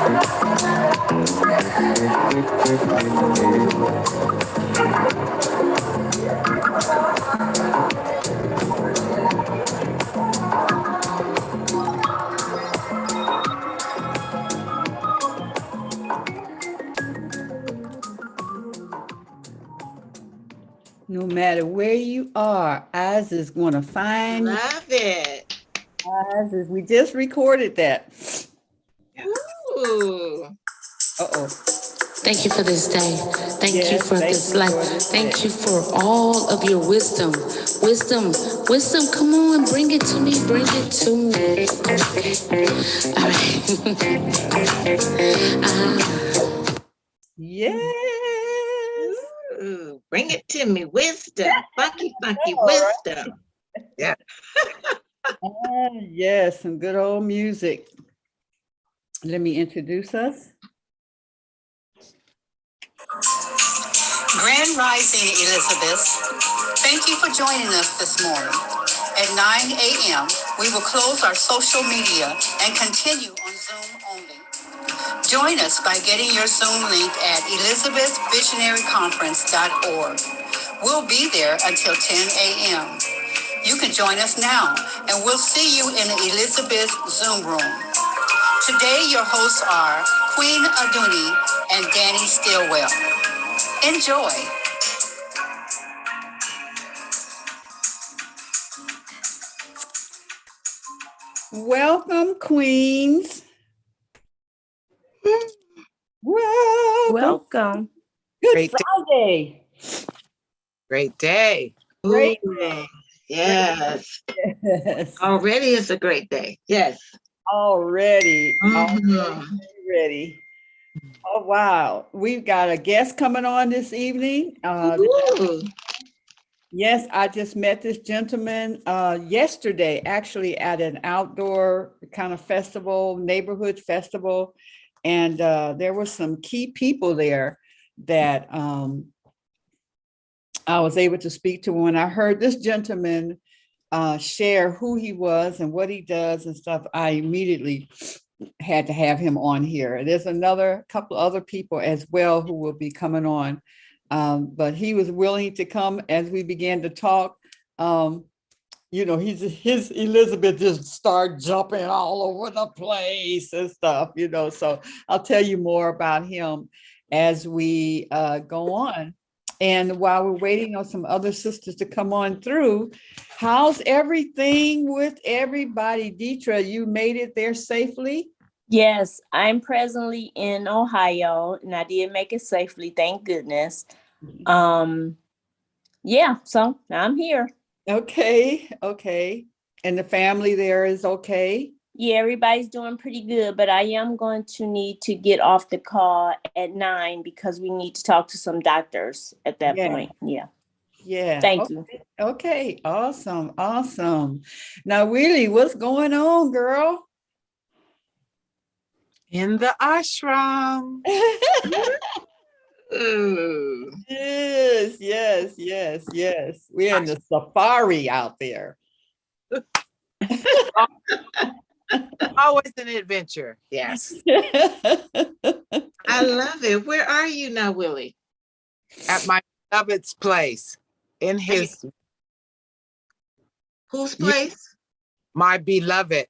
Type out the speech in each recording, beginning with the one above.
No matter where you are, Oz is going to find you. Love it. Oz is, we just recorded that. Ooh. Uh-oh. Thank you for this day. Thank you Yes, for thank this you life. for this Thank day. you for all of your wisdom. Wisdom, wisdom, come on, bring it to me, bring it to me. All right. Yes. Ooh, bring it to me. Wisdom. Funky, funky All right. wisdom. Yeah. Yes, some good old music. Let me introduce us. Grand Rising, Elizabeth. Thank you for joining us this morning. At 9 a.m., we will close our social media and continue on Zoom only. Join us by getting your Zoom link at elizabethvisionaryconference.org. We'll be there until 10 a.m. You can join us now, and we'll see you in the Elizabeth Zoom room. Today, your hosts are Queen Aduni and Danny Stillwell. Enjoy. Welcome, queens. Welcome. Good Great Friday. Great day. Great Ooh, yes. Yes. Already is a great day. Yes. Already Mhm. ready. Oh, wow. We've got a guest coming on this evening. Ooh. Yes, I just met this gentleman yesterday, actually at an outdoor kind of festival, neighborhood festival. And there were some key people there that I was able to speak to. When I heard this gentleman share who he was and what he does and stuff, I immediately had to have him on here. There's another couple other people as well who will be coming on. But he was willing to come as we began to talk. You know, his Elizabeth just started jumping all over the place and stuff, you know. So I'll tell you more about him as we go on. And while we're waiting on some other sisters to come on through, how's everything with everybody? Deetra, you made it there safely? Yes, I'm presently in Ohio, and I did make it safely, thank goodness. Yeah, so I'm here. Okay. And the family there is okay? Yeah, everybody's doing pretty good, but I am going to need to get off the call at 9 because we need to talk to some doctors at that point. Yeah. Thank you. Okay, awesome. Now, Willie, what's going on, girl? In the ashram. Ooh. Yes. We're in the safari out there. Always an adventure. Yes. I love it. Where are you now, Willie? At my beloved's place. In his. Whose place? My beloved.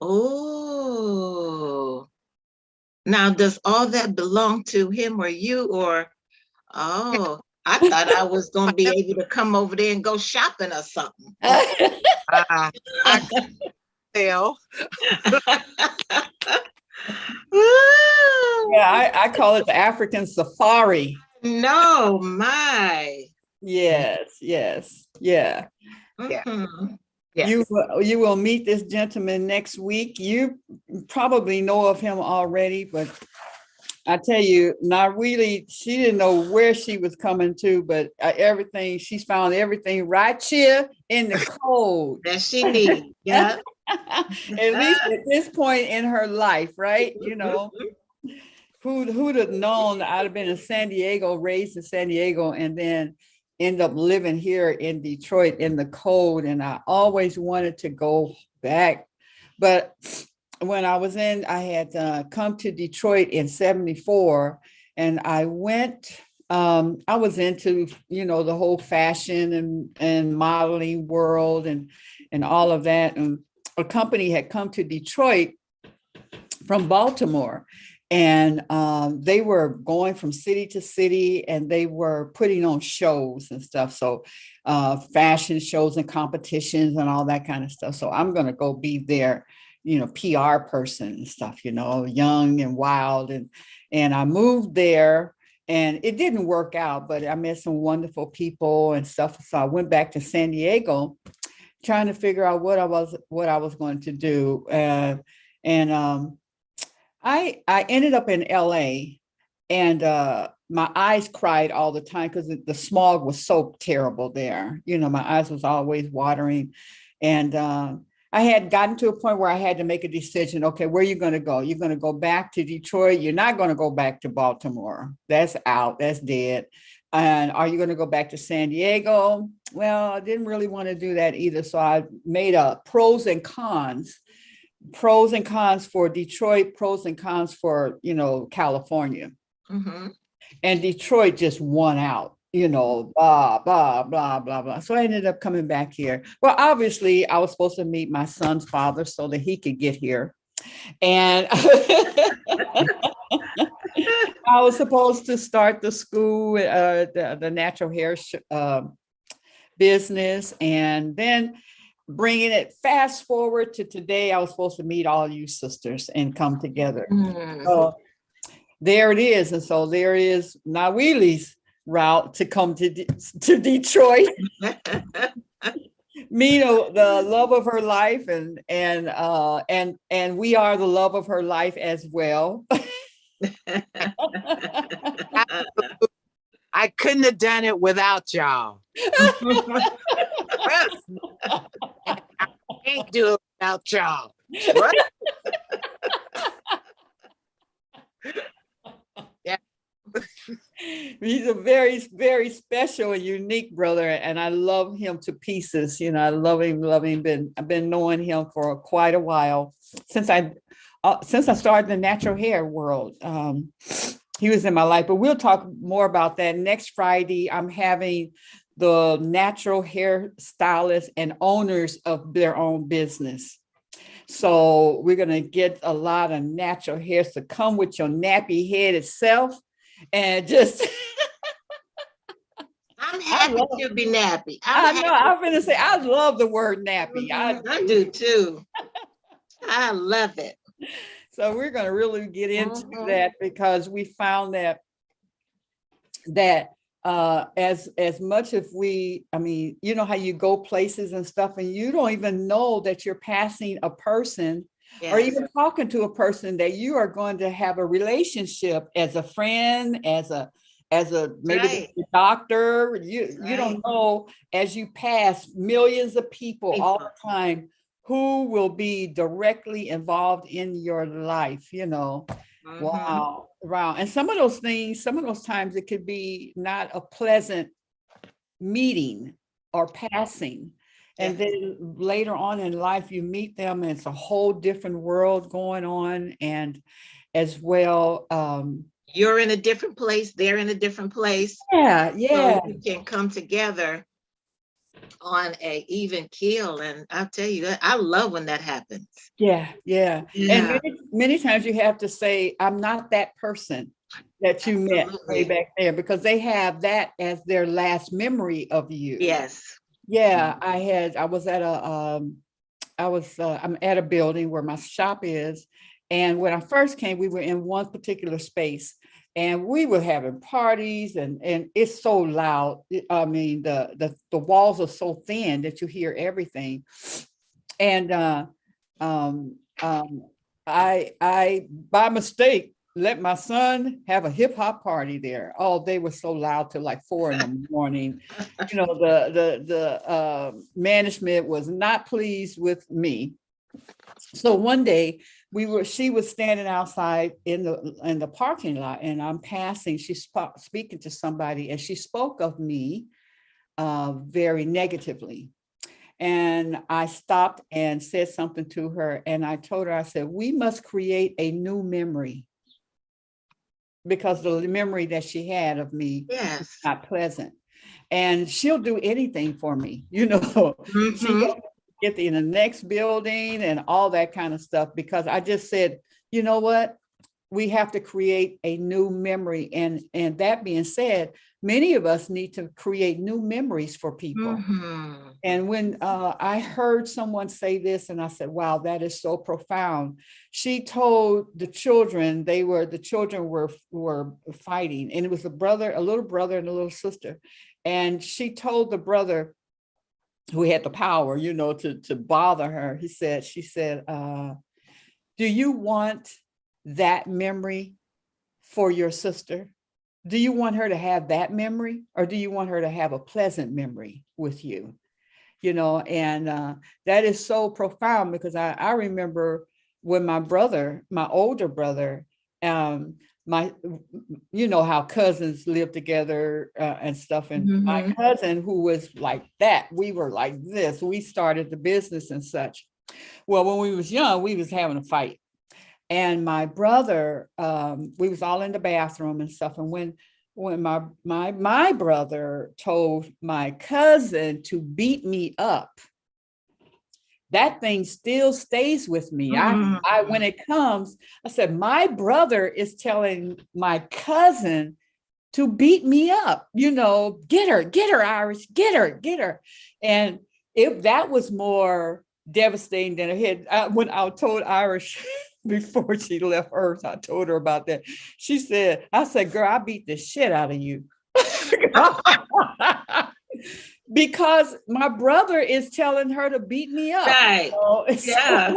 Oh. Now, does all that belong to him or you, or, oh, I thought I was going to be able to come over there and go shopping or something. I can tell. Yeah, I call it the African safari. No, my. Yes. Yeah. Mhm. Yes. You will meet this gentleman next week. You probably know of him already, but I tell you, not really. She didn't know where she was coming to, but she's found everything right here in the cold That she needs. Yeah. at least at this point in her life, right? You know, who'd have known I'd have been in San Diego, raised in San Diego, and then end up living here in Detroit in the cold. And I always wanted to go back, but when I was I had come to Detroit in 74, and I went, I was into, the whole fashion and modeling world and all of that. And a company had come to Detroit from Baltimore, and they were going from city to city, and they were putting on shows and stuff. So fashion shows and competitions and all that kind of stuff. So I'm going to go be their, PR person and stuff, young and wild. And I moved there, and it didn't work out, but I met some wonderful people and stuff. So I went back to San Diego trying to figure out what I was going to do. I ended up in LA, and my eyes cried all the time because the smog was so terrible there. My eyes was always watering. And I had gotten to a point where I had to make a decision. Okay, where are you going to go? You're going to go back to Detroit. You're not going to go back to Baltimore. That's out. That's dead. And are you going to go back to San Diego? Well, I didn't really want to do that either. So I made pros and cons for Detroit, pros and cons for, California. Mm-hmm. And Detroit just won out, blah, blah, blah, blah, blah. So I ended up coming back here. Well, obviously, I was supposed to meet my son's father so that he could get here. And I was supposed to start the school, the natural hair business, and then bringing it fast forward to today, I was supposed to meet all you sisters and come together. Mm-hmm. So there it is. And so there is Nawili's route to come to Detroit, meet the love of her life, and we are the love of her life as well. I couldn't have done it without y'all. I can't do it without y'all. Right? Yeah. He's a very, very special and unique brother, and I love him to pieces. I love him. I've been knowing him for quite a while, since I started the natural hair world. He was in my life, but we'll talk more about that. Next Friday, I'm having the natural hair stylists and owners of their own business. So we're going to get a lot of natural hairs to come with your nappy head itself, and just I'm happy to be nappy. I know. I'm going to say, I love the word nappy. I do too. I love it. So we're going to really get into that, because we found that as much as you know how you go places and stuff, and you don't even know that you're passing a person, yes, or even talking to a person that you are going to have a relationship as a friend, as a maybe right, a doctor. You don't know, as you pass millions of people all the time, who will be directly involved in your life, Mm-hmm. Wow. And some of those times it could be not a pleasant meeting or passing. And then later on in life, you meet them, and it's a whole different world going on. And as well, you're in a different place, they're in a different place. Yeah. So you can come together on a even keel. And I'll tell you, I love when that happens. Yeah. And many times you have to say, I'm not that person that you met way back there, because they have that as their last memory of you. Yes. Yeah. I'm at a building where my shop is. And when I first came, we were in one particular space, and we were having parties, and it's so loud. I mean, the walls are so thin that you hear everything. And I by mistake let my son have a hip hop party there. Oh, they were so loud till like 4 a.m. The management was not pleased with me. So one day she was standing outside in the parking lot, and I'm passing. She's speaking to somebody, and she spoke of me very negatively. And I stopped and said something to her. And I told her, I said, we must create a new memory, because the memory that she had of me Yes. is not pleasant. And she'll do anything for me, you know. She get in the next building and all that kind of stuff, because I just said, you know what? We have to create a new memory. And that being said, many of us need to create new memories for people. And when I heard someone say this, and I said, wow, that is so profound. She told the children, the children were fighting, and it was a little brother and a little sister. And she told the brother, who had the power, you know, to bother her, she said, do you want that memory for your sister? Do you want her to have that memory, or do you want her to have a pleasant memory with you? You know, and that is so profound, because I remember when my older brother, you know how cousins live together and stuff. And my cousin, who was like that, we were like this, we started the business and such. Well, when we was young, we was having a fight. And my brother, we was all in the bathroom and stuff. And when my brother told my cousin to beat me up, that thing still stays with me. I when it comes, I said, my brother is telling my cousin to beat me up, you know, get her, Iris, get her. And that was more devastating than it had. When I told Iris before she left Earth, I told her about that. I said, girl, I beat the shit out of you. Because my brother is telling her to beat me up. Right. Yeah.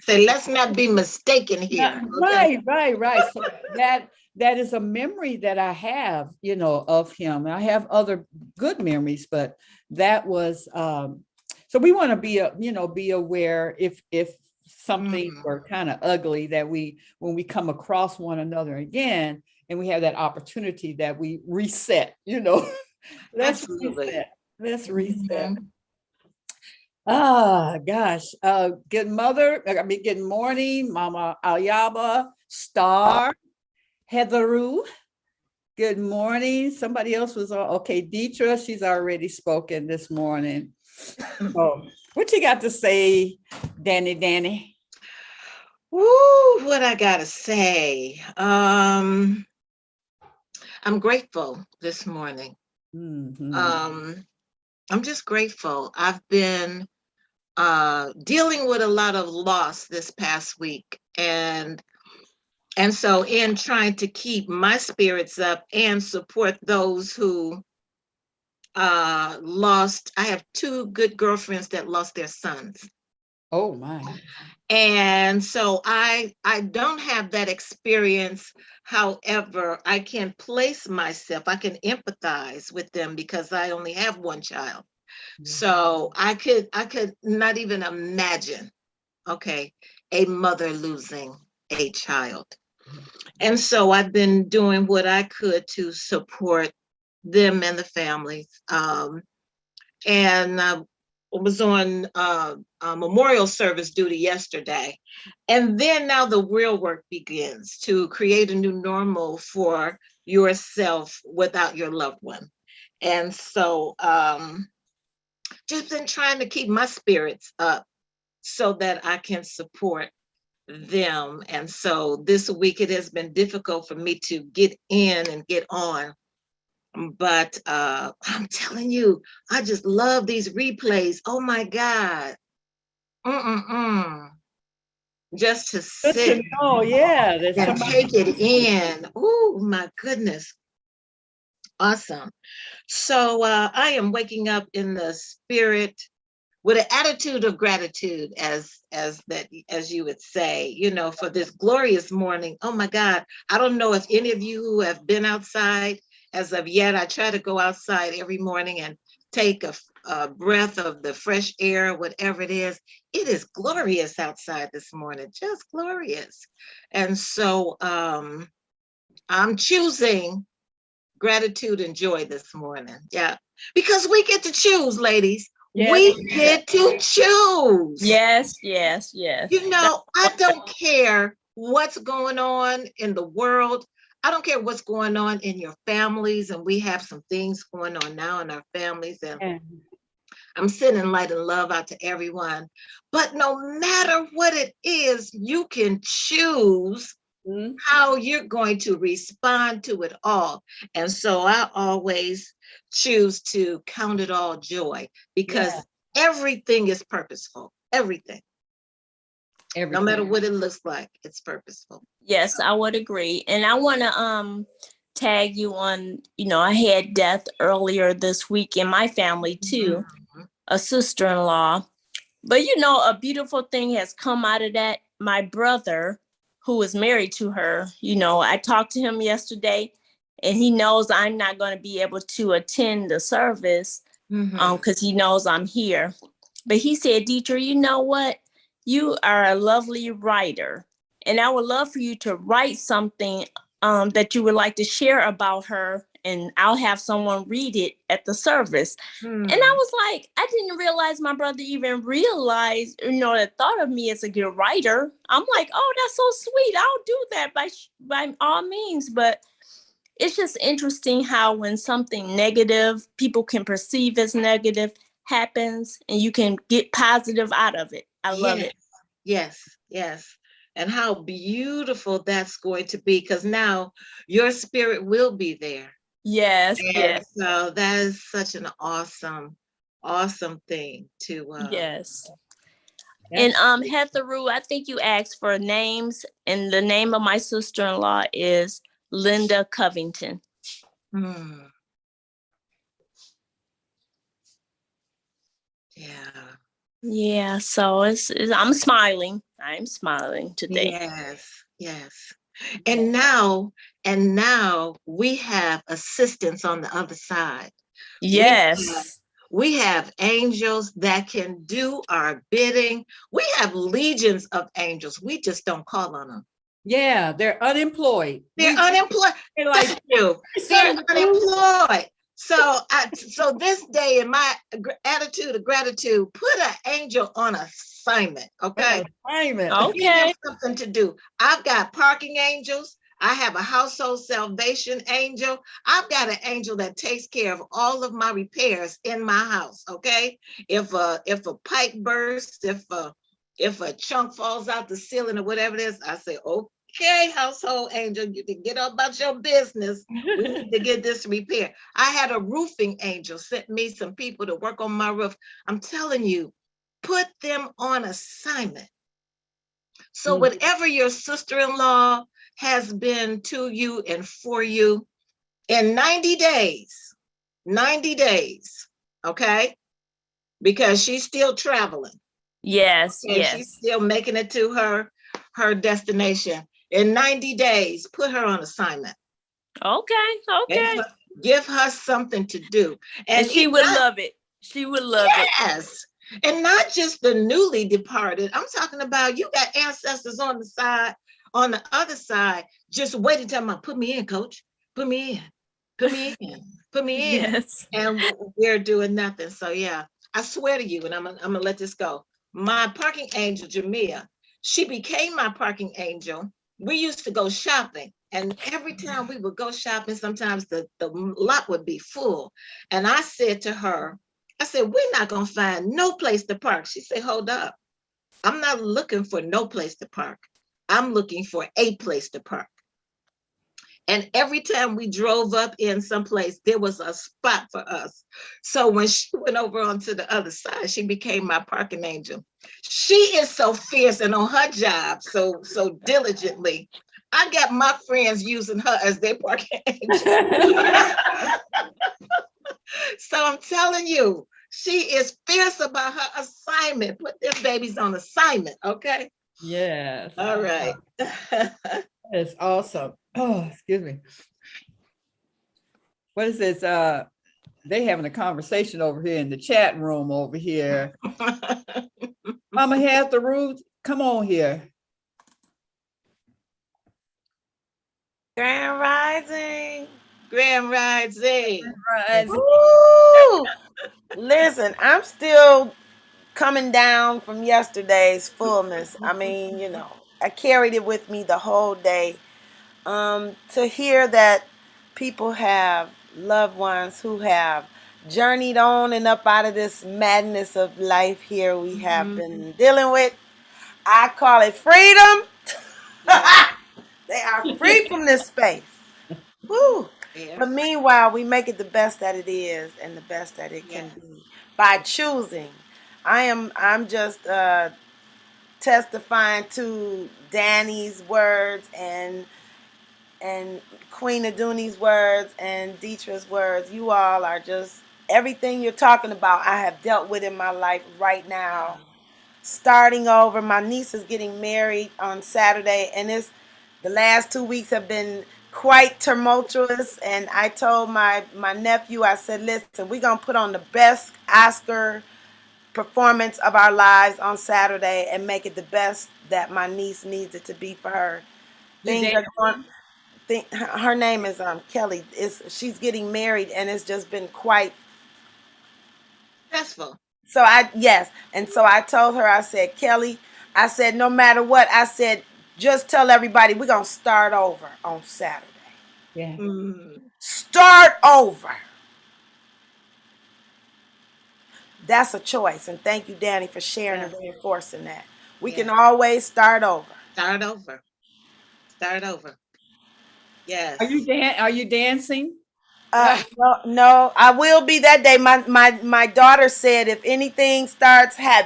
Say, let's not be mistaken here. Okay? Right. So that is a memory that I have, you know, of him. I have other good memories, but that was so we want to be aware if something were kind of ugly, that when we come across one another again and we have that opportunity, that we reset, you know. Let's reset. Gosh. Good morning, Mama Ayaba, Star, Heatheru. Good morning. Somebody else was on. Okay, Deetra, she's already spoken this morning. Oh, what you got to say, Danny? Woo, what I gotta say. I'm grateful this morning. I'm just grateful. I've been dealing with a lot of loss this past week, and so in trying to keep my spirits up and support those who lost. I have two good girlfriends that lost their sons. Oh my. And so I don't have that experience. However, I can place myself, I can empathize with them because I only have one child. So I could not even imagine, okay, a mother losing a child. And so I've been doing what I could to support them and the families. And I was on memorial service duty yesterday. And then now the real work begins to create a new normal for yourself without your loved one. And so just been trying to keep my spirits up so that I can support them. And so this week it has been difficult for me to get in and get on. But I'm telling you, I just love these replays. Oh my God. Just to sit and take it in. Oh my goodness. Awesome. So I am waking up in the spirit with an attitude of gratitude, as you would say, you know, for this glorious morning. Oh my God. I don't know if any of you who have been outside as of yet. I try to go outside every morning and take a breath of the fresh air, whatever it is. It is glorious outside this morning, just glorious. And so I'm choosing gratitude and joy this morning. Yeah, because we get to choose, ladies. Yes. We get to choose. Yes, yes, yes. You know, I don't care what's going on in the world. I don't care what's going on in your families. And we have some things going on now in our families. And I'm sending light and love out to everyone. But no matter what it is, you can choose how you're going to respond to it all. And so I always choose to count it all joy, because everything is purposeful. Everything. No matter what it looks like, it's purposeful. Yes, I would agree. And I want to tag you on, I had death earlier this week in my family too, a sister-in-law. But a beautiful thing has come out of that. My brother, who was married to her, I talked to him yesterday, and he knows I'm not going to be able to attend the service because he knows I'm here. But he said, Deidre, you know what? You are a lovely writer, and I would love for you to write something that you would like to share about her, and I'll have someone read it at the service. And I was like, I didn't realize my brother even realized, that thought of me as a good writer. I'm like, oh, that's so sweet. I'll do that by all means. But it's just interesting how when something negative, people can perceive as negative, happens, and you can get positive out of it. I love it. Yes, yes. And how beautiful that's going to be, because now your spirit will be there. Yes, yes. So that is such an awesome thing to yes. And Heather Rue, I think you asked for names, and the name of my sister-in-law is Linda Covington. Yeah, so I'm smiling. I'm smiling today. Yes. And now we have assistants on the other side. Yes. We have angels that can do our bidding. We have legions of angels. We just don't call on them. Yeah, they're unemployed. They're unemployed. They're unemployed. So this day, in my attitude of gratitude, put an angel on assignment. Okay. Okay. Give them something to do. I've got parking angels. I have a household salvation angel. I've got an angel that takes care of all of my repairs in my house. Okay. If a pipe bursts, if a chunk falls out the ceiling or whatever it is, I say, okay, household angel, you can get about your business. We need to get this repaired. I had a roofing angel sent me some people to work on my roof. I'm telling you, put them on assignment. So whatever your sister-in-law has been to you and for you, in 90 days, okay? Because she's still traveling. Yes, and she's still making it to her destination. In 90 days, put her on assignment. Okay. Give her something to do. And she would love it. She would love it. Yes. And not just the newly departed. I'm talking about you got ancestors on the other side, just waiting to tell them, put me in, coach. Put me in. Yes. And we're doing nothing. So yeah, I swear to you, and I'm gonna let this go. My parking angel, Jamia, she became my parking angel. We used to go shopping. And every time we would go shopping, sometimes the lot would be full. And I said to her, we're not going to find no place to park. She said, hold up. I'm not looking for no place to park. I'm looking for a place to park. And every time we drove up in someplace, there was a spot for us. So when she went over onto the other side, she became my parking angel. She is so fierce and on her job so diligently. I got my friends using her as their parking angel. So I'm telling you, she is fierce about her assignment. Put them babies on assignment, okay? Yes. All right. That's awesome. Oh, excuse me. What is this? They having a conversation over here in the chat room over here. Mama has the rules. Come on here. Grand Rising. Grand Rising. Right. Woo! Listen, I'm still coming down from yesterday's fullness. I mean, I carried it with me the whole day. To hear that people have loved ones who have journeyed on and up out of this madness of life here we have been dealing with, I call it freedom. Yeah. They are free from this space. Woo. Yeah. But meanwhile, we make it the best that it is and the best that it can be by choosing. I'm just testifying to Danny's words and Queen Aduni's words and Dietrich's words. You all are just everything you're talking about. I have dealt with in my life right now. Starting over, my niece is getting married on Saturday, and the last 2 weeks have been quite tumultuous. And I told my nephew, I said, listen, we're gonna put on the best Oscar performance of our lives on Saturday and make it the best that my niece needs it to be for her. Things are going. Her name is Kelly. She's getting married, and it's just been quite. Stressful. So I told her, I said, Kelly, I said, no matter what, I said, just tell everybody we're gonna start over on Saturday. Yeah. Start over. That's a choice, and thank you, Danny, for sharing and reinforcing that. We can always start over. Start over. Start over. Yes. Are you dancing? No, I will be that day. My daughter said if anything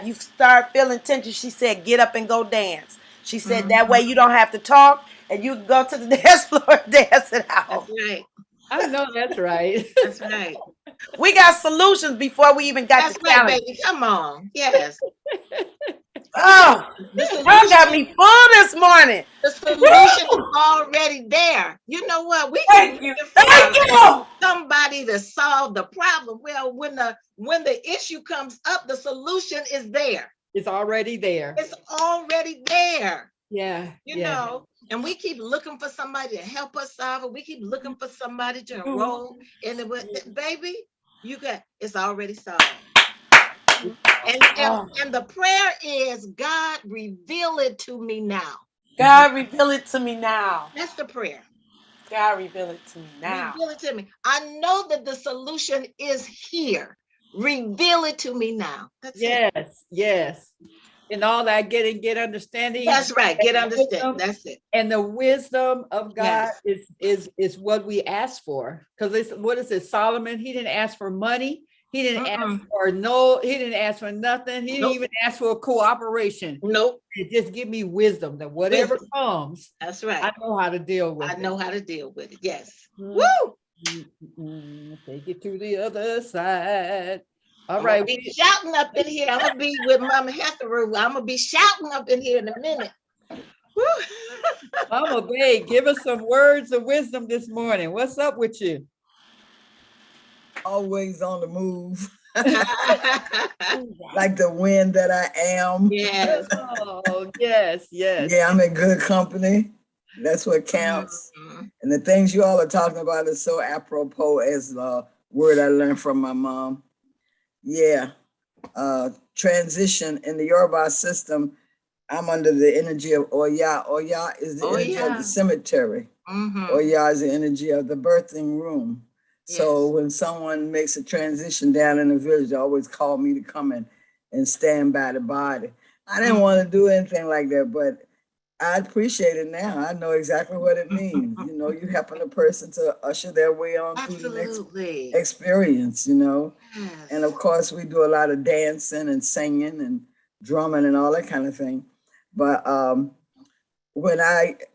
you start feeling tension, she said get up and go dance. She said that way you don't have to talk and you can go to the dance floor and dance it out. That's right. I know that's right. That's right. We got solutions before we even got That's to right, challenge. baby. Come on. Yes. Oh, y'all got me full this morning. The solution is already there. You know what? We Thank you. Thank you. Somebody to solve the problem. Well, when the issue comes up, the solution is there. It's already there. It's already there. Yeah. You know, and we keep looking for somebody to help us solve it. We keep looking for somebody to enroll in it. Baby, it's already solved. And the prayer is, God, reveal it to me now. God, reveal it to me now. That's the prayer. God, reveal it to me now. Reveal it to me. I know that the solution is here. Reveal it to me now. That's it. Yes. And all that get understanding. That's right. Get understanding. That's it. And the wisdom of God is what we ask for. Because what is it? Solomon, he didn't ask for money. He didn't ask for he didn't ask for nothing. He didn't even ask for cooperation. Nope. Just give me wisdom that whatever comes. That's right. I know how to deal with it. I know how to deal with it. Yes. Woo! Take it to the other side. All right. right. Be shouting up in here. I'm gonna be with Mama Hetheru. I'm gonna be shouting up in here in a minute. Woo! Mama Bay, give us some words of wisdom this morning. What's up with you? Always on the move. Like the wind that I am. Yes. Oh, yes. Yeah, I'm in good company. That's what counts. And the things you all are talking about is so apropos as the word I learned from my mom. Yeah. Transition in the Yoruba system. I'm under the energy of Oya. Oya is the energy of the cemetery. Oya is the energy of the birthing room. So when someone makes a transition down in the village, they always call me to come in and stand by the body. I didn't want to do anything like that, but I appreciate it now. I know exactly what it means. You know, you helping a person to usher their way on through the next experience, you know. And of course, we do a lot of dancing and singing and drumming and all that kind of thing. But when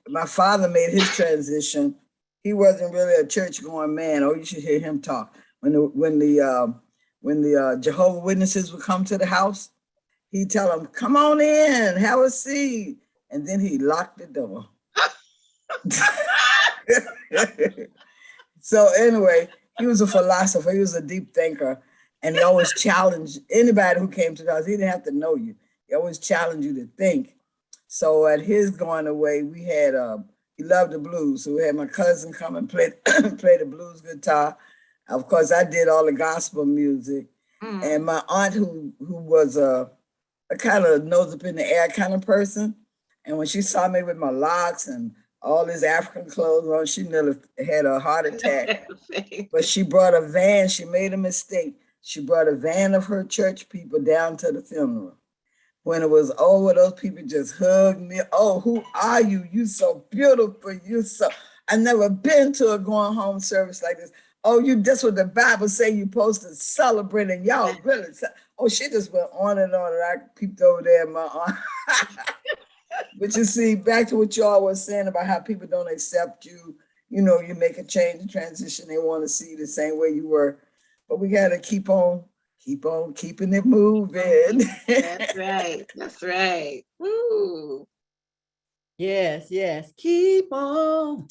my father made his transition, he wasn't really a church-going man. Oh, you should hear him talk. When the Jehovah's Witnesses would come to the house, he'd tell them, "Come on in, have a seat," and then he locked the door. So anyway, he was a philosopher. He was a deep thinker, and he always challenged anybody who came to the house. He didn't have to know you. He always challenged you to think. So at his going away, we had he loved the blues. So we had my cousin come and play play the blues guitar. Of course, I did all the gospel music. And my aunt, who was a kind of nose up in the air kind of person, and when she saw me with my locks and all these African clothes on, she nearly had a heart attack. But she brought a van. She made a mistake. She brought a van of her church people down to the funeral. When it was over, those people just hugged me. Oh, who are you? You so beautiful. You so. I never been to a going home service like this. Oh, that's what the Bible say you're supposed to celebrate, and y'all really. Oh, she just went on and on, and I peeped over there at my aunt. But you see, back to what y'all was saying about how people don't accept you. You know, you make a change and transition. They want to see you the same way you were. But we got to keep on keeping it moving. That's right. That's right. Woo. Yes, yes. Keep on.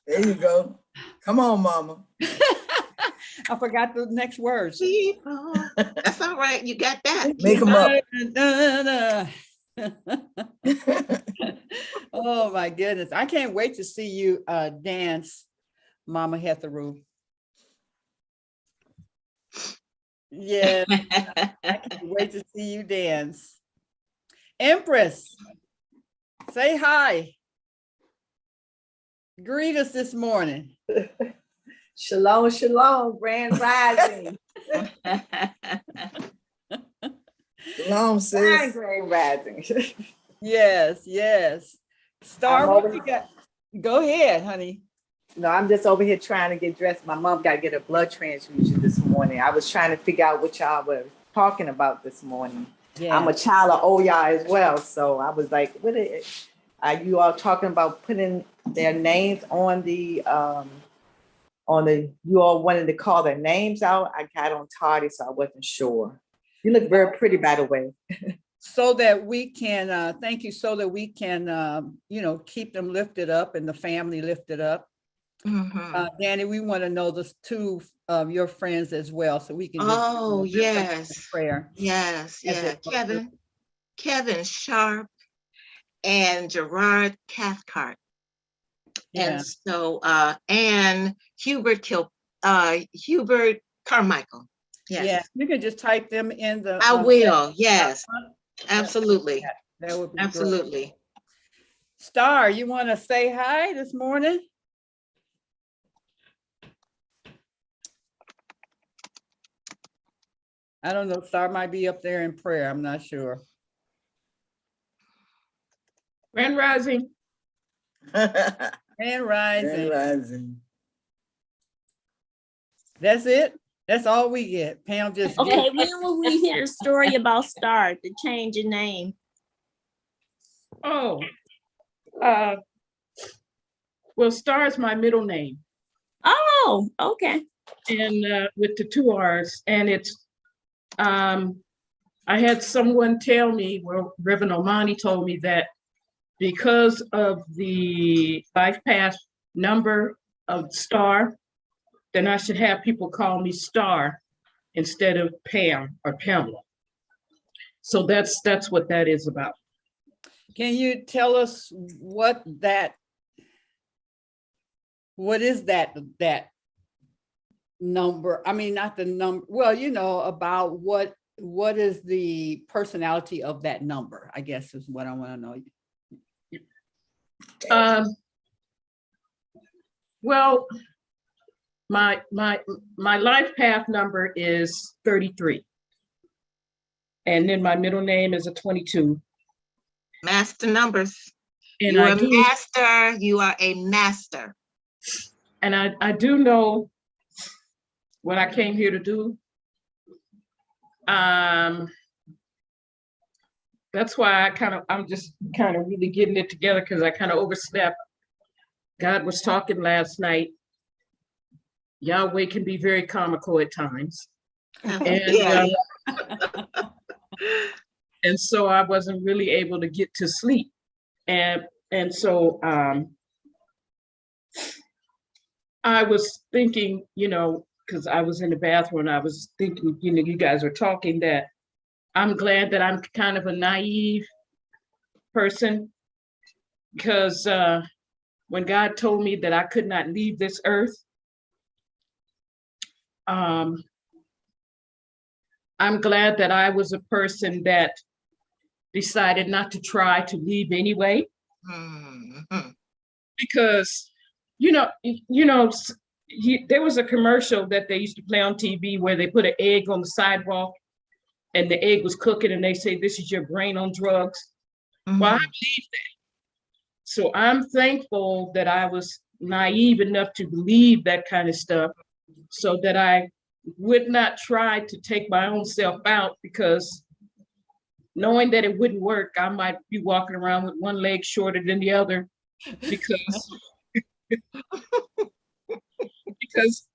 There you go. Come on, mama. I forgot the next words. Keep on. That's all right. You got that. Make them up. Oh my goodness. I can't wait to see you dance, Mama Hetheru. Yeah, I can't wait to see you dance. Empress, say hi. Greet us this morning. Shalom, shalom, grand rising. Shalom, sis. Grand rising. Yes, yes. Star, what you got? Go ahead, honey. No, I'm just over here trying to get dressed. My mom got to get a blood transfusion this morning. I was trying to figure out what y'all were talking about this morning. Yeah. I'm a child of Oya as well. So I was like, are you all talking about putting their names on the, you all wanted to call their names out? I got on tardy, so I wasn't sure. You look very pretty, by the way. So that we can, thank you, so that we can, keep them lifted up and the family lifted up. Mm-hmm. Danny, we want to know the two of your friends as well, so we can. Yes. Prayer. Yes. Yeah. Kevin Sharp and Gerard Cathcart. Yeah. And so, and Hubert Carmichael. Yes. Yeah, you can just type them in the. I will. Yes. Absolutely. That would be absolutely. Great. Star, you want to say hi this morning? I don't know. Star might be up there in prayer. I'm not sure. Grand rising. Grand rising. Grand rising. That's it. That's all we get. Pam just. Okay, when will we hear a story about Star to change your name? Oh, well, Star is my middle name. Oh, okay. And with the 2 R's, and it's. I had someone tell me, well, Reverend Omani told me that because of the life path number of Star, then I should have people call me Star instead of Pam or Pamela. So that's what that is about. Can you tell us what is that number? I mean, not the number. Well, about what is the personality of that number, I guess is what I want to know. Well, my life path number is 33. And then my middle name is a 22. Master numbers. And you're a master. You are a master. And I do know what I came here to do. That's why I'm just kind of really getting it together, because I kind of overslept. God was talking last night. Yahweh can be very comical at times. And, and so I wasn't really able to get to sleep. And so I was thinking, because I was in the bathroom and I was thinking, you guys were talking, that I'm glad that I'm kind of a naive person, because when God told me that I could not leave this earth, I'm glad that I was a person that decided not to try to leave anyway. Mm-hmm. Because, there was a commercial that they used to play on TV where they put an egg on the sidewalk and the egg was cooking and they say, this is your brain on drugs. Mm-hmm. Well, I believe that. So I'm thankful that I was naive enough to believe that kind of stuff so that I would not try to take my own self out, because knowing that it wouldn't work, I might be walking around with one leg shorter than the other because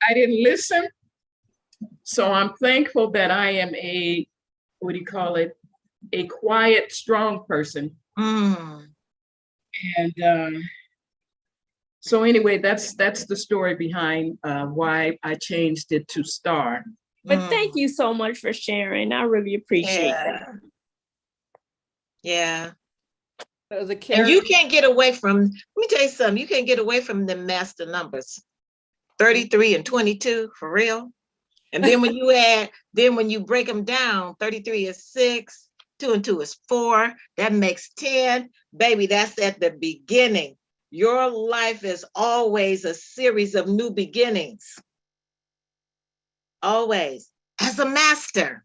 I didn't listen. So I'm thankful that I am a quiet, strong person. Mm. And so anyway, that's the story behind why I changed it to Star. But thank you so much for sharing. I really appreciate that. Yeah. And you can't get away from, let me tell you something, you can't get away from the master numbers. 33 and 22, for real. And then when you break them down, 33 is 6, 2 and 2 is 4, that makes 10. Baby, that's at the beginning. Your life is always a series of new beginnings. Always. As a master.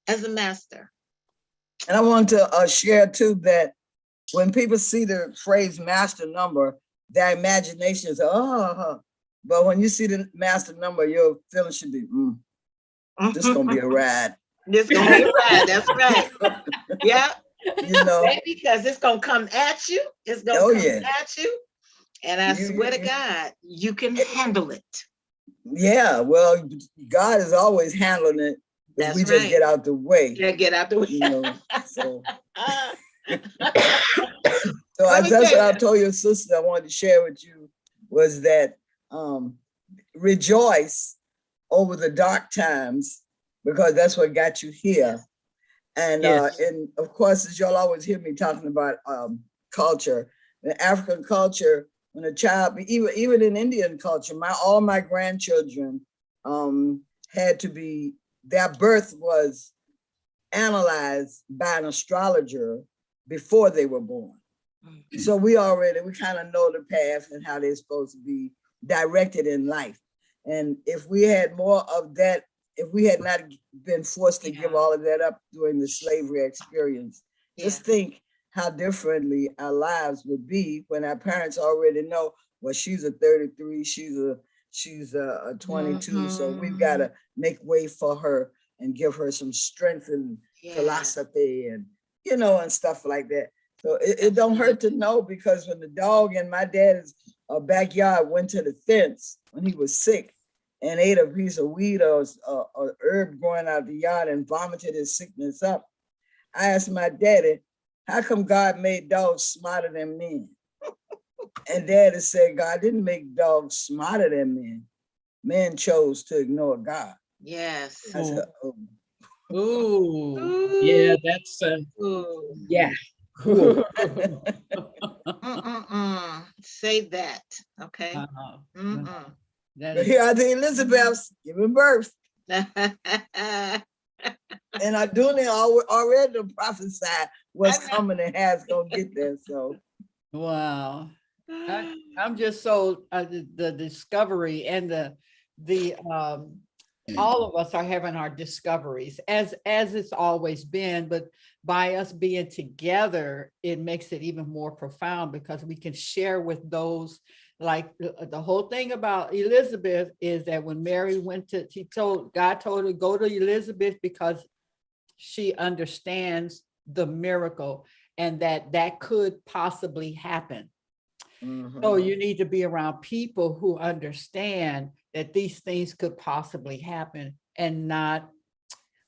As a master. And I want to share too that when people see the phrase master number, their imagination is, but when you see the master number, your feeling should be, this is going to be a ride. This is going to be a ride, that's right. Yeah. Because it's going to come at you. It's going to come at you. And I swear to God, you can handle it. Yeah, well, God is always handling it. That's we just get out the way. Yeah, get out the way. So that's what I told your sister I wanted to share with you, was that rejoice over the dark times, because that's what got you here. And and of course, as y'all always hear me talking about culture, the African culture, when a child, even in Indian culture, all my grandchildren had to be, their birth was analyzed by an astrologer before they were born. Mm-hmm. So we kind of know the path and how they're supposed to be directed in life. And if we had more of that, if we had not been forced to give all of that up during the slavery experience, just think how differently our lives would be when our parents already know, well, she's a 33, she's a 22, mm-hmm. So we've got to make way for her and give her some strength and philosophy and, and stuff like that. So it don't hurt to know, because when the dog in my dad's backyard went to the fence when he was sick and ate a piece of weed or herb growing out the yard and vomited his sickness up, I asked my daddy, how come God made dogs smarter than men? And Daddy said, God didn't make dogs smarter than men. Men chose to ignore God. Yes. I said, Ooh. Yeah, that's yeah. Say that, okay? Here are the Elizabeths giving birth. And Aduna already prophesied what's coming and has gonna get there. So, wow, I'm just so the discovery and the all of us are having our discoveries as it's always been, but by us being together, it makes it even more profound, because we can share with those. Like the whole thing about Elizabeth is that when Mary God told her to go to Elizabeth because she understands the miracle and that could possibly happen. Mm-hmm. So you need to be around people who understand that these things could possibly happen, and not,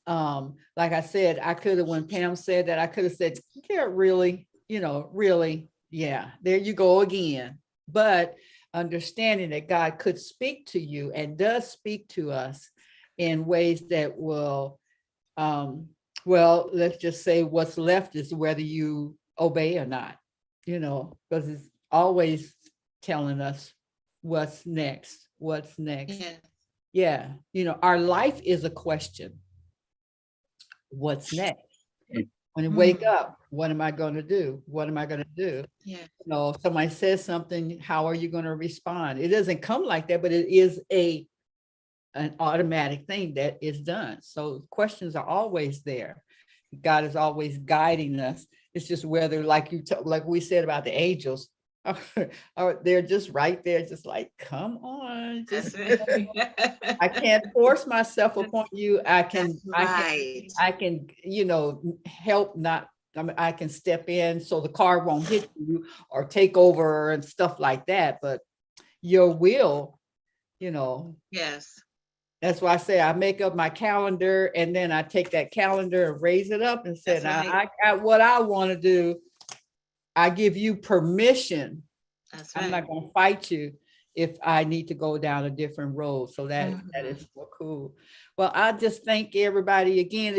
like I said, when Pam said that, I could have said, yeah, really, really, yeah, there you go again. But understanding that God could speak to you and does speak to us in ways that will, let's just say what's left is whether you obey or not, because it's always telling us what's next, what's next. Yeah. You know, our life is a question. What's next? When you wake up, what am I going to do? What am I going to do? Yeah. You know, if somebody says something, how are you going to respond? It doesn't come like that, but it is an automatic thing that is done. So questions are always there. God is always guiding us. It's just whether, like like we said about the angels, or they're just right there, just like, come on. Just, I can't force myself upon you. I can, you know, help not. I mean, I can step in so the car won't hit you or take over and stuff like that. But your will, you know. Yes. That's why I say I make up my calendar, and then I take that calendar and raise it up and say, now I got what I want to do. I give you permission. That's right. I'm not going to fight you if I need to go down a different road. So that is so cool. Well, I just thank everybody again.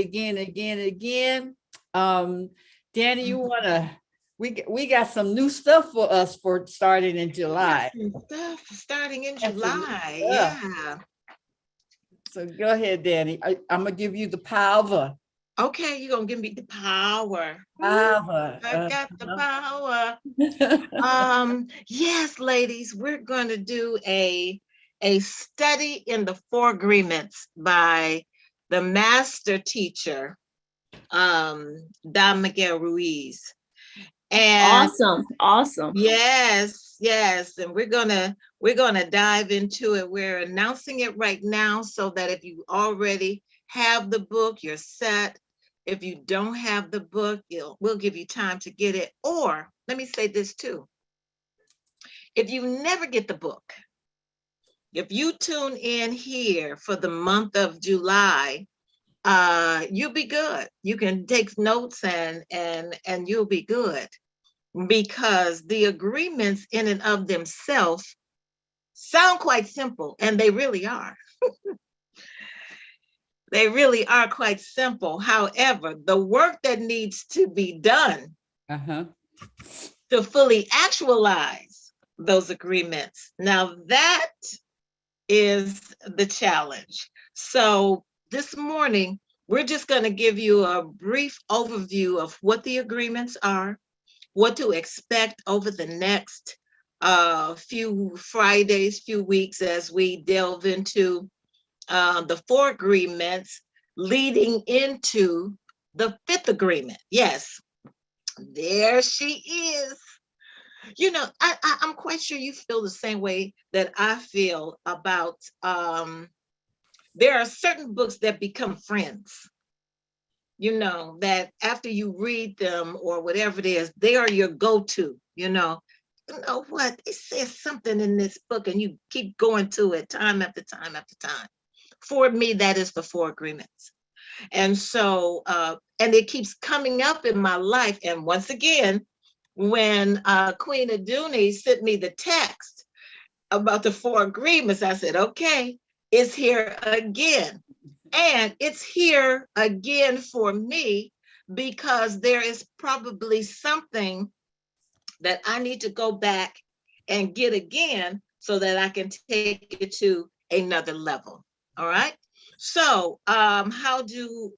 Danny, you want to, we got some new stuff for us for starting in July. Stuff starting in July. Yeah. So go ahead, Danny. I'm going to give you the power. Okay, you're going to give me the power. Power. I got the power. Yes, ladies, we're going to do a study in the Four Agreements by the master teacher, Don Miguel Ruiz. And awesome. Yes. And we're gonna dive into it. We're announcing it right now so that if you already have the book, you're set. If you don't have the book, we'll give you time to get it. Or let me say this too. If you never get the book, if you tune in here for the month of July, you'll be good. You can take notes and you'll be good. Because the agreements in and of themselves sound quite simple, and they really are. They really are quite simple. However, the work that needs to be done to fully actualize those agreements, now that is the challenge. So this morning, we're just going to give you a brief overview of what the agreements are, what to expect over the next few Fridays, few weeks, as we delve into the Four Agreements leading into the Fifth Agreement. Yes, there she is. You know, I'm quite sure you feel the same way that I feel about, there are certain books that become friends. You know, that after you read them or whatever it is, they are your go-to, you know what, it says something in this book and you keep going to it time after time after time. For me, that is the Four Agreements. And so, and it keeps coming up in my life. And once again, when Queen Aduni sent me the text about the Four Agreements, I said, okay, it's here again. And it's here again for me because there is probably something that I need to go back and get again so that I can take it to another level. All right. So how do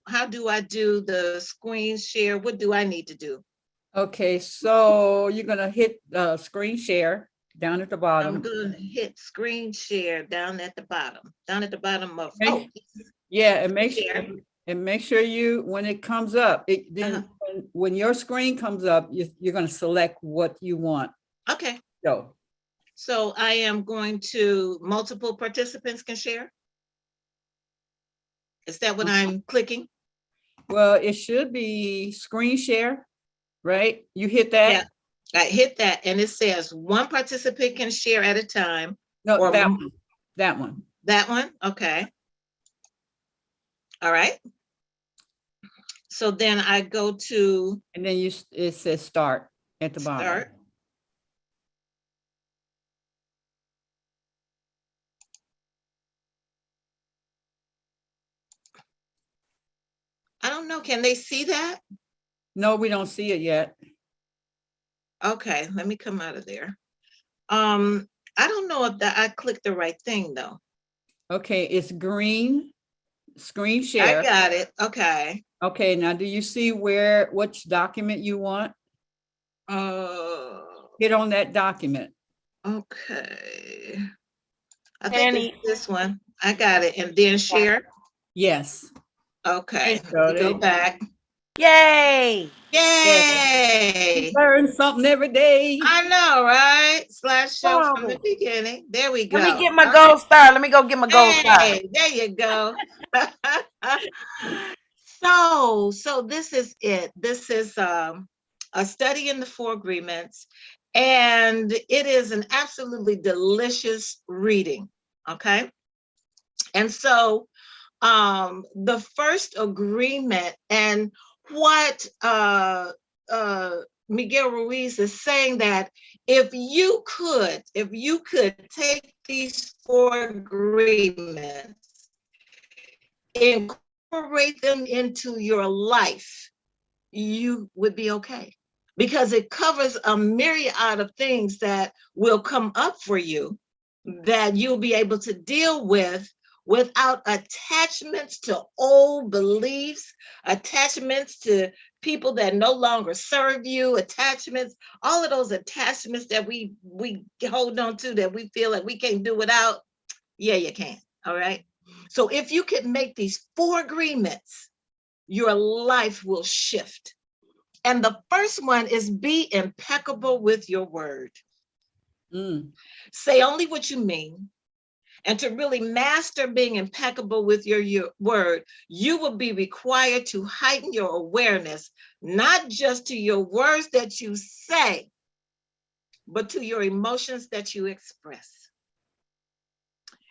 I do the screen share? What do I need to do? Okay, so you're gonna hit screen share down at the bottom. I'm gonna hit screen share down at the bottom. Of yeah, and make sure you, when it comes up, when your screen comes up, you're going to select what you want. Okay. So I am going to, multiple participants can share. Is that what I'm clicking? Well, it should be screen share, right? You hit that? Yeah, I hit that and it says one participant can share at a time. No, that one. That one, okay. All right. So then I go to, and then it says start at the bottom. Start. I don't know, can they see that? No, we don't see it yet. Okay, let me come out of there. I don't know if that I clicked the right thing though. Okay, it's green, screen I share. got it. Okay. Okay, now do you see which document you want? Hit on that document. Okay. I think it's this one. I got it. And then share. Yes. Okay. Go back. Yay! Yay! Learn something every day. I know, right? Slideshow from the beginning. There we go. Let me get my gold star. Let me go get my gold star. Hey, there you go. So this is it. This is a study in the four agreements, and it is an absolutely delicious reading. Okay. And so the first agreement, and what Miguel Ruiz is saying, that if you could take these four agreements, incorporate them into your life, you would be okay, because it covers a myriad of things that will come up for you that you'll be able to deal with without attachments to old beliefs, attachments to people that no longer serve you, attachments, all of those attachments that we hold on to that we feel like we can't do without. Yeah, you can. All right. So if you could make these four agreements, your life will shift. And the first one is be impeccable with your word. Say only what you mean. And to really master being impeccable with your word, you will be required to heighten your awareness, not just to your words that you say, but to your emotions that you express.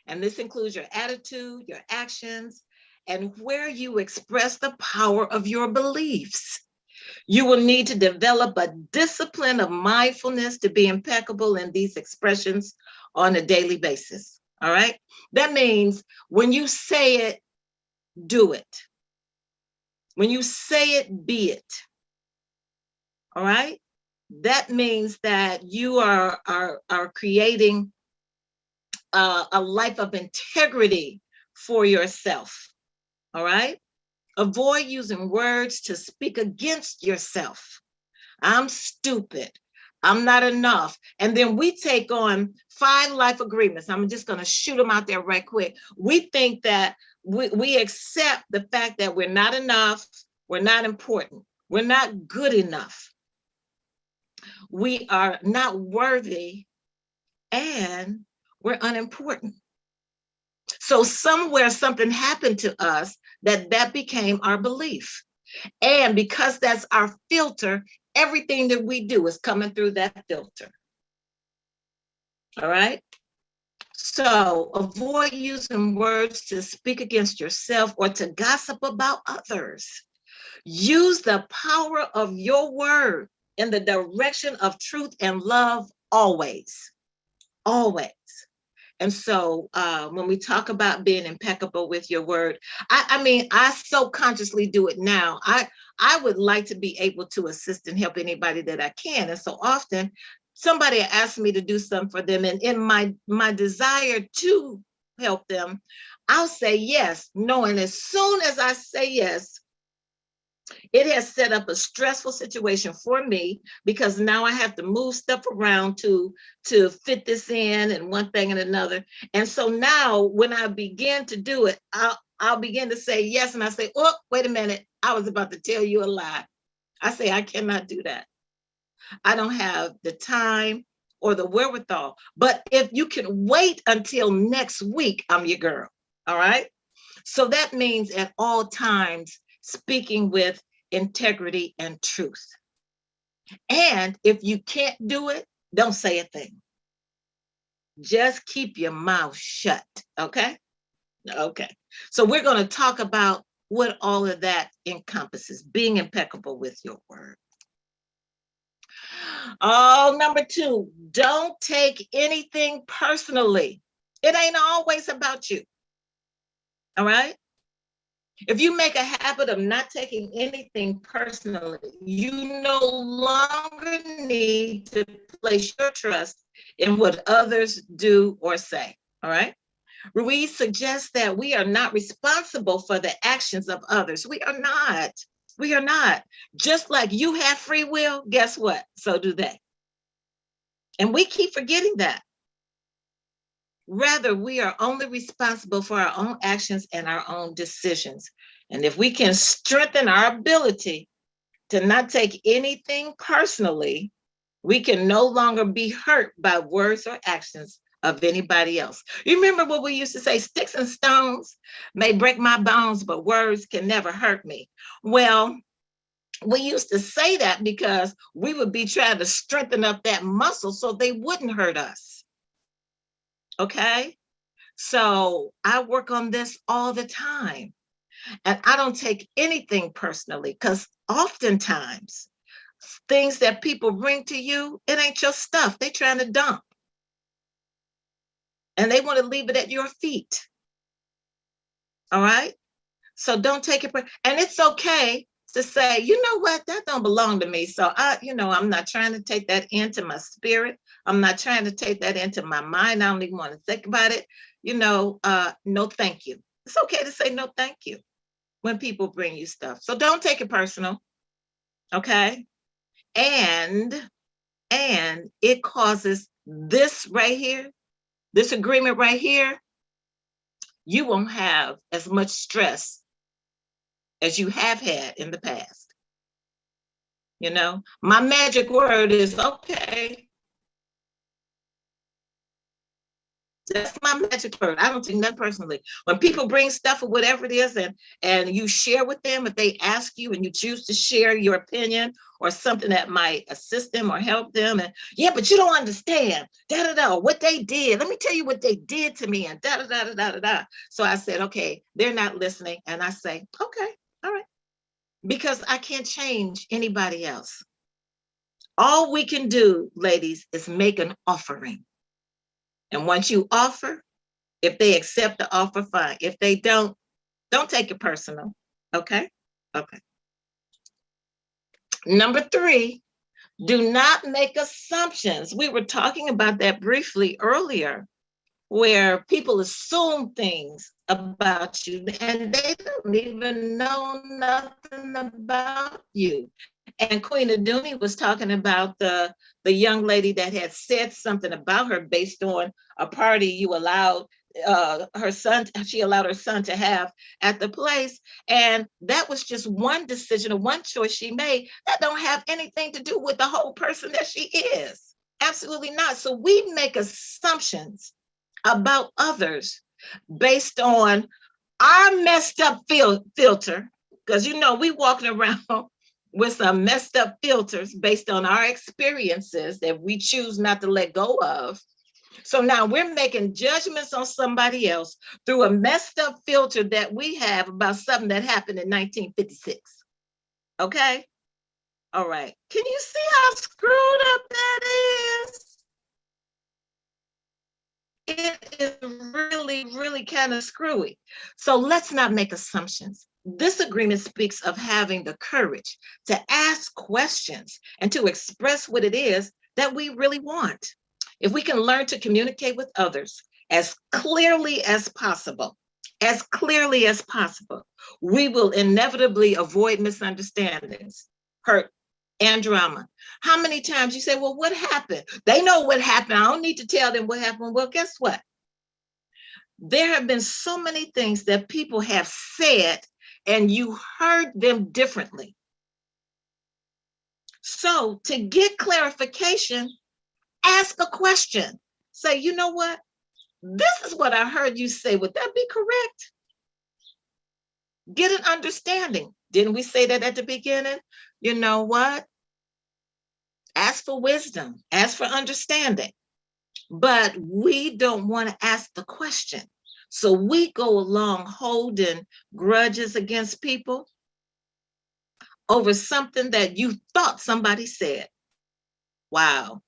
And this includes your attitude, your actions, and where you express the power of your beliefs. You will need to develop a discipline of mindfulness to be impeccable in these expressions on a daily basis. All right. That means when you say it, do it. When you say it, be it. All right. That means that you are creating a life of integrity for yourself. All right. Avoid using words to speak against yourself. I'm stupid. I'm not enough. And then we take on 5 life agreements. I'm just going to shoot them out there right quick. We think that we accept the fact that we're not enough. We're not important. We're not good enough. We are not worthy, and we're unimportant. So somewhere something happened to us that became our belief. And because that's our filter, everything that we do is coming through that filter. All right. So avoid using words to speak against yourself or to gossip about others. Use the power of your word in the direction of truth and love always. Always. And so when we talk about being impeccable with your word, I mean, I so consciously do it now. I would like to be able to assist and help anybody that I can. And so often somebody asks me to do something for them. And in my desire to help them, I'll say yes, knowing as soon as I say yes, it has set up a stressful situation for me, because now I have to move stuff around to fit this in and one thing and another. And so now when I begin to do it, I'll begin to say yes. And I say, oh, wait a minute. I was about to tell you a lie. I say, I cannot do that. I don't have the time or the wherewithal. But if you can wait until next week, I'm your girl. All right. So that means at all times speaking with integrity and truth. And if you can't do it, don't say a thing. Just keep your mouth shut. Okay. Okay. So we're going to talk about what all of that encompasses, being impeccable with your word. Oh, number 2, don't take anything personally. It ain't always about you. All right. If you make a habit of not taking anything personally, you no longer need to place your trust in what others do or say. All right. Ruiz suggests that we are not responsible for the actions of others. We are not. We are not. Just like you have free will, guess what? So do they. And we keep forgetting that. Rather, we are only responsible for our own actions and our own decisions. And if we can strengthen our ability to not take anything personally, we can no longer be hurt by words or actions of anybody else. You remember what we used to say, sticks and stones may break my bones, but words can never hurt me. Well, we used to say that because we would be trying to strengthen up that muscle so they wouldn't hurt us. Okay? So I work on this all the time. And I don't take anything personally because oftentimes things that people bring to you, it ain't your stuff. They're trying to dump. And they want to leave it at your feet. All right? So don't take it. And it's okay to say, you know what, that don't belong to me. So I'm not trying to take that into my spirit. I'm not trying to take that into my mind. I don't even want to think about it. No, thank you. It's okay to say no, thank you when people bring you stuff. So don't take it personal. Okay? And it causes this right here, this agreement right here, you won't have as much stress as you have had in the past. My magic word is okay. That's my magic word. I don't take that personally. When people bring stuff or whatever it is and you share with them, if they ask you and you choose to share your opinion or something that might assist them or help them, and yeah, but you don't understand, what they did. Let me tell you what they did to me, and So I said, okay, they're not listening. And I say, okay, all right. Because I can't change anybody else. All we can do, ladies, is make an offering. And once you offer, if they accept the offer, fine. If they don't take it personal. Okay? Okay. Number 3, do not make assumptions. We were talking about that briefly earlier, where people assume things about you and they don't even know nothing about you. And Queen Aduni was talking about the young lady that had said something about her based on a party you allowed she allowed her son to have at the place. And that was just one decision or one choice she made that don't have anything to do with the whole person that she is. Absolutely not. So we make assumptions about others based on our messed up filter, because we walking around with some messed up filters based on our experiences that we choose not to let go of. So now we're making judgments on somebody else through a messed up filter that we have about something that happened in 1956. Okay? All right. Can you see how screwed up that is? It is really, really kind of screwy. So let's not make assumptions. This agreement speaks of having the courage to ask questions and to express what it is that we really want. If we can learn to communicate with others as clearly as possible, we will inevitably avoid misunderstandings, hurt, and drama. How many times you say, well, what happened? They know what happened. I don't need to tell them what happened. Well, guess what? There have been so many things that people have said and you heard them differently. So to get clarification, ask a question. Say, you know what? This is what I heard you say. Would that be correct? Get an understanding. Didn't we say that at the beginning? You know what? Ask for wisdom. Ask for understanding. But we don't want to ask the question. So we go along holding grudges against people over something that you thought somebody said. Wow.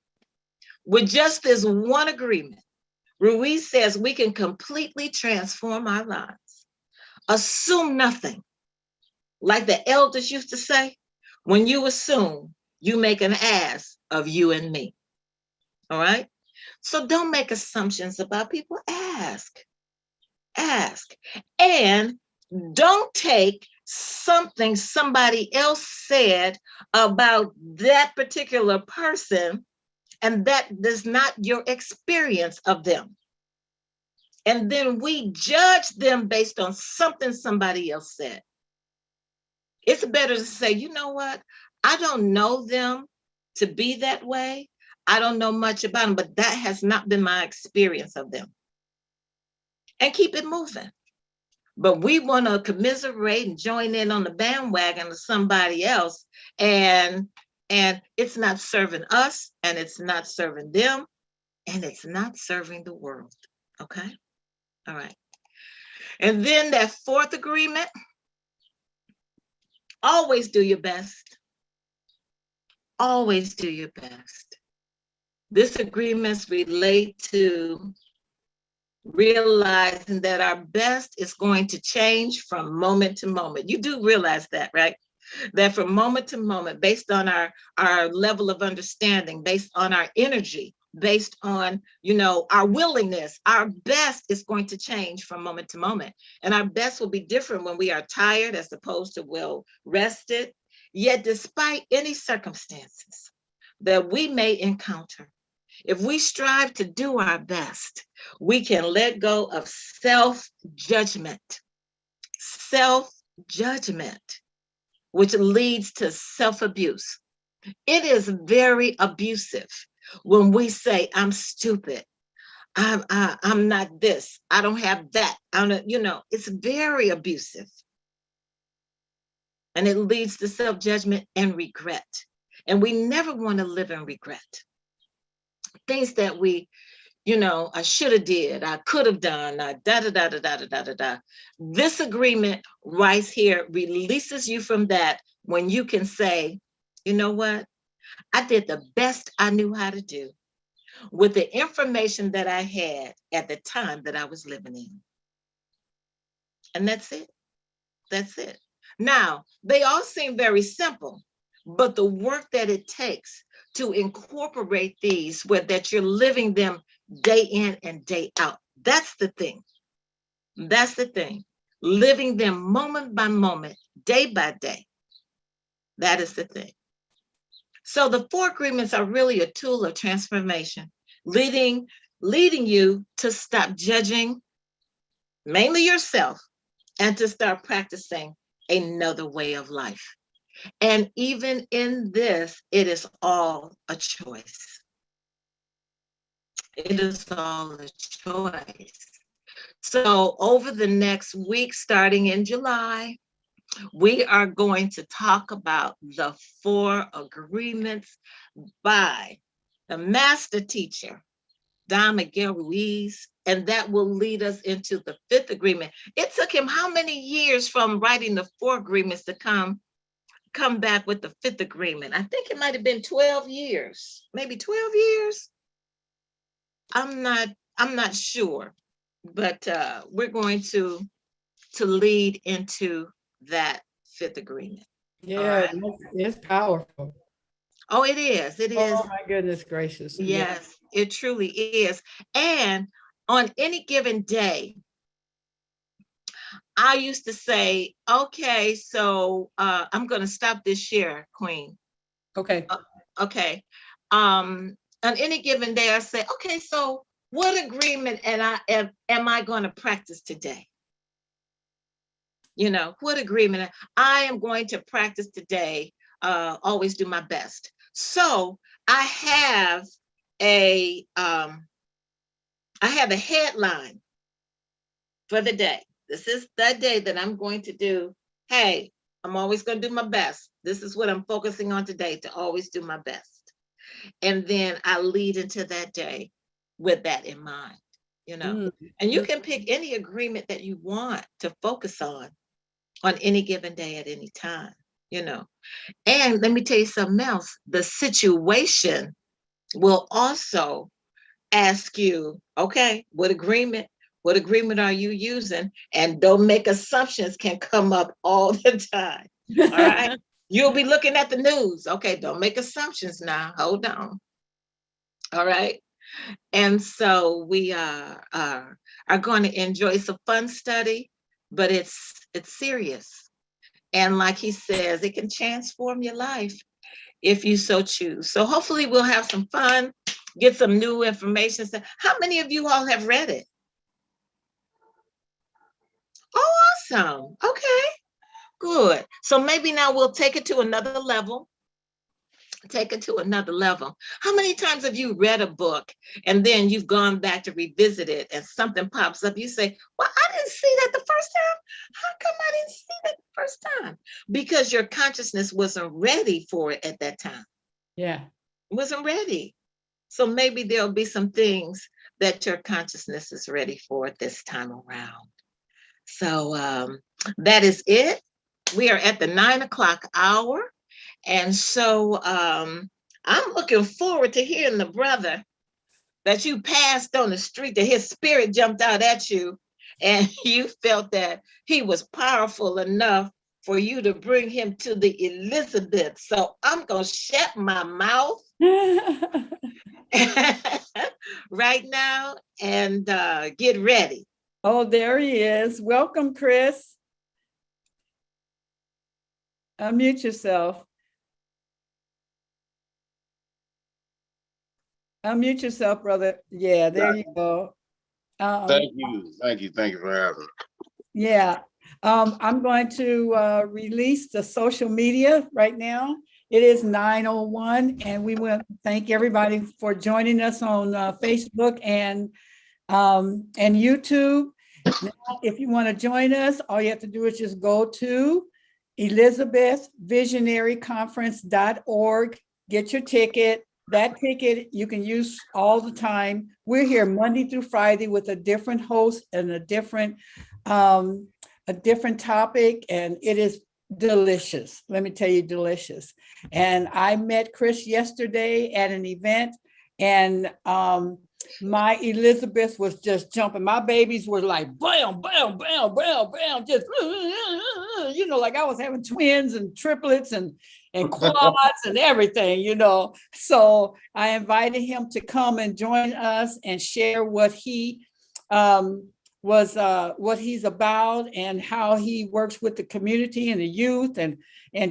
With just this one agreement, Ruiz says we can completely transform our lives. Assume nothing. Like the elders used to say, when you assume, you make an ass of you and me. All right? So don't make assumptions about people. Ask. And don't take something somebody else said about that particular person, and that is not your experience of them. And then we judge them based on something somebody else said. It's better to say, you know what? I don't know them to be that way. I don't know much about them, but that has not been my experience of them. And keep it moving. But we want to commiserate and join in on the bandwagon of somebody else. And it's not serving us, and it's not serving them, and it's not serving the world. Okay? All right. And then that fourth agreement, always do your best. Always do your best. This agreements relate to realizing that our best is going to change from moment to moment. You do realize that, right? That from moment to moment, based on our level of understanding, based on our energy, based on, our willingness, our best is going to change from moment to moment. And our best will be different when we are tired as opposed to well rested. Yet despite any circumstances that we may encounter, if we strive to do our best, we can let go of self-judgment, which leads to self-abuse. It is very abusive when we say, I'm stupid, I'm not this, I don't have that. It's very abusive. And it leads to self-judgment and regret. And we never want to live in regret. Things that we, I should have did, I could have done, This agreement right here releases you from that when you can say, you know what? I did the best I knew how to do with the information that I had at the time that I was living in. And that's it. That's it. Now, they all seem very simple, but the work that it takes to incorporate these, where that you're living them day in and day out. That's the thing. That's the thing. Living them moment by moment, day by day. That is the thing. So the 4 agreements are really a tool of transformation, leading you to stop judging, mainly yourself, and to start practicing another way of life. And even in this, it is all a choice. It is all a choice. So over the next week, starting in July, we are going to talk about the 4 agreements by the master teacher, Don Miguel Ruiz, and that will lead us into the 5th agreement. It took him how many years from writing the 4 agreements to come back with the 5th agreement? I think it might have been 12 years, maybe 12 years. I'm not sure, but we're going to lead into that 5th agreement. Yeah, it's powerful. Oh, it is. It is. Oh my goodness gracious. Yes, it truly is. And on any given day, I used to say, okay, so I'm going to stop this share, Queen. Okay. Okay. On any given day, I say, okay, so what agreement am I going to practice today? What agreement? I am going to practice today, always do my best. So I have a headline for the day. This is the day that I'm going to do, hey, I'm always going to do my best. This is what I'm focusing on today, to always do my best. And then I lead into that day with that in mind, And you can pick any agreement that you want to focus on any given day at any time, And let me tell you something else. The situation will also ask you, okay, what agreement are you using? And don't make assumptions can come up all the time. All right. You'll be looking at the news. Okay, don't make assumptions now. Hold on. All right. And so we are going to enjoy. It's a fun study, but it's serious. And like he says, it can transform your life if you so choose. So hopefully we'll have some fun, get some new information. How many of you all have read it? Oh, awesome. Okay, good. So maybe now we'll take it to another level. Take it to another level. How many times have you read a book and then you've gone back to revisit it and something pops up? You say, well, I didn't see that the first time. How come I didn't see that the first time? Because your consciousness wasn't ready for it at that time. Yeah. It wasn't ready. So maybe there'll be some things that your consciousness is ready for at this time around. So that is it. We are at the 9 o'clock hour. And so I'm looking forward to hearing the brother that you passed on the street, that his spirit jumped out at you and you felt that he was powerful enough for you to bring him to the Elizabeth. So I'm going to shut my mouth right now and get ready. Oh, there he is. Welcome, Chris. Unmute yourself. Unmute yourself, brother. Yeah, there you go. Thank you for having me. Yeah, I'm going to release the social media right now. It is 9:01, and we want to thank everybody for joining us on Facebook and YouTube. Now, if you want to join us, all you have to do is just go to ElizabethVisionaryConference.org, get your ticket. That ticket you can use all the time. We're here Monday through Friday with a different host and a different topic, and it is delicious. Let me tell you, delicious. And I met Chris yesterday at an event, and my Elizabeth was just jumping. My babies were like, bam, bam, bam, bam, bam, just, you know, like I was having twins and triplets and quads and everything, you know. So I invited him to come and join us and share what he what he's about and how he works with the community and the youth and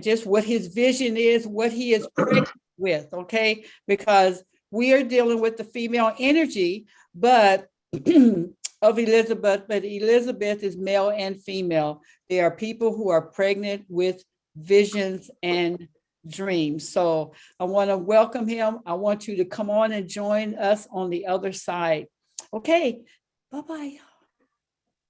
just what his vision is, what he is pregnant with, okay? Because we are dealing with the female energy, but of Elizabeth, but Elizabeth is male and female. They are people who are pregnant with visions and dreams. So I want to welcome him. I want you to come on and join us on the other side. Okay, bye-bye.